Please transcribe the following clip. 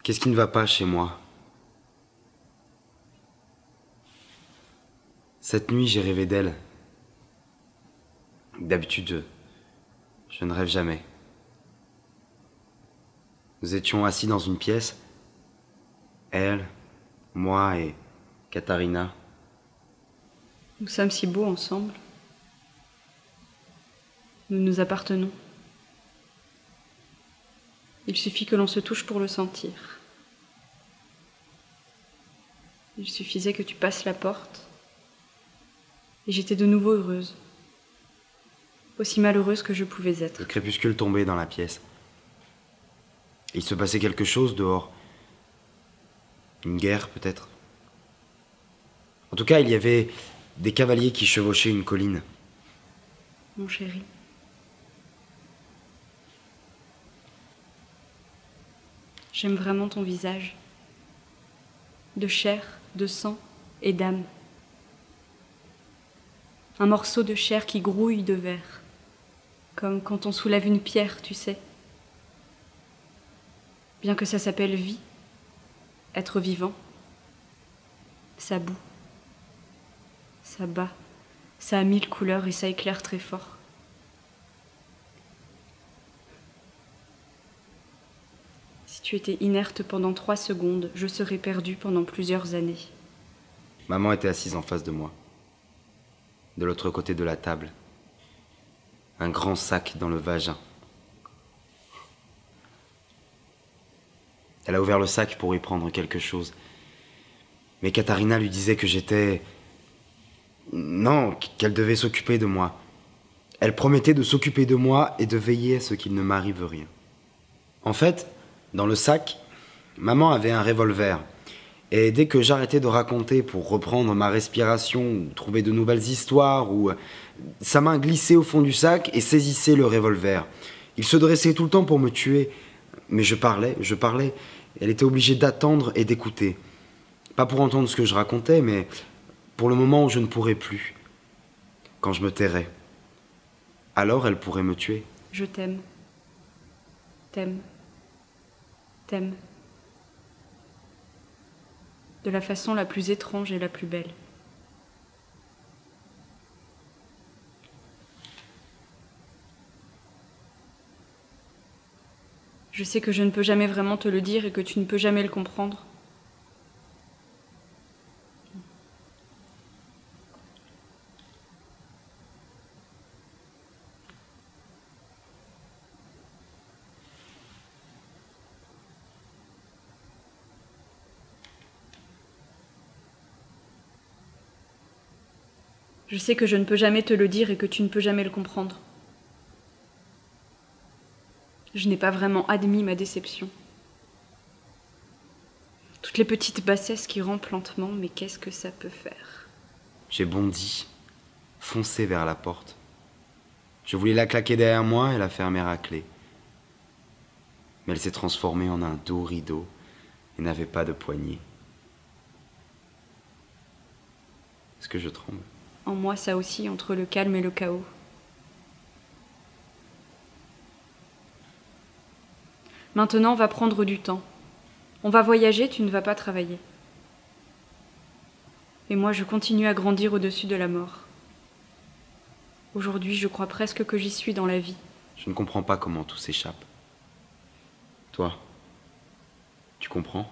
Qu'est-ce qui ne va pas chez moi? Cette nuit, j'ai rêvé d'elle. D'habitude, je ne rêve jamais. Nous étions assis dans une pièce, elle, moi et Katharina. Nous sommes si beaux ensemble. Nous nous appartenons. Il suffit que l'on se touche pour le sentir. Il suffisait que tu passes la porte, et j'étais de nouveau heureuse. Aussi malheureuse que je pouvais être. Le crépuscule tombait dans la pièce. Il se passait quelque chose dehors. Une guerre, peut-être. En tout cas, il y avait des cavaliers qui chevauchaient une colline. Mon chéri. J'aime vraiment ton visage. De chair, de sang et d'âme. Un morceau de chair qui grouille de verre. Comme quand on soulève une pierre, tu sais. Bien que ça s'appelle vie, être vivant, ça bout, ça bat, ça a 1000 couleurs et ça éclaire très fort. Si tu étais inerte pendant 3 secondes, je serais perdue pendant plusieurs années. Maman était assise en face de moi, de l'autre côté de la table. Un grand sac dans le vagin. Elle a ouvert le sac pour y prendre quelque chose. Mais Katharina lui disait que j'étais... Non, qu'elle devait s'occuper de moi. Elle promettait de s'occuper de moi et de veiller à ce qu'il ne m'arrive rien. En fait, dans le sac, maman avait un revolver. Et dès que j'arrêtais de raconter pour reprendre ma respiration, ou trouver de nouvelles histoires, ou sa main glissait au fond du sac et saisissait le revolver. Il se dressait tout le temps pour me tuer. Mais je parlais. Elle était obligée d'attendre et d'écouter. Pas pour entendre ce que je racontais, mais pour le moment où je ne pourrais plus. Quand je me tairais. Alors elle pourrait me tuer. Je t'aime. T'aime. T'aime. De la façon la plus étrange et la plus belle. Je sais que je ne peux jamais vraiment te le dire et que tu ne peux jamais le comprendre. Je sais que je ne peux jamais te le dire et que tu ne peux jamais le comprendre. Je n'ai pas vraiment admis ma déception. Toutes les petites bassesses qui rampent lentement, mais qu'est-ce que ça peut faire? J'ai bondi, foncé vers la porte. Je voulais la claquer derrière moi et la fermer à clé. Mais elle s'est transformée en un doux rideau et n'avait pas de poignée. Est-ce que je tremble? En moi, ça aussi, entre le calme et le chaos. Maintenant, on va prendre du temps. On va voyager, tu ne vas pas travailler. Et moi, je continue à grandir au-dessus de la mort. Aujourd'hui, je crois presque que j'y suis dans la vie. Je ne comprends pas comment tout s'échappe. Toi, tu comprends ?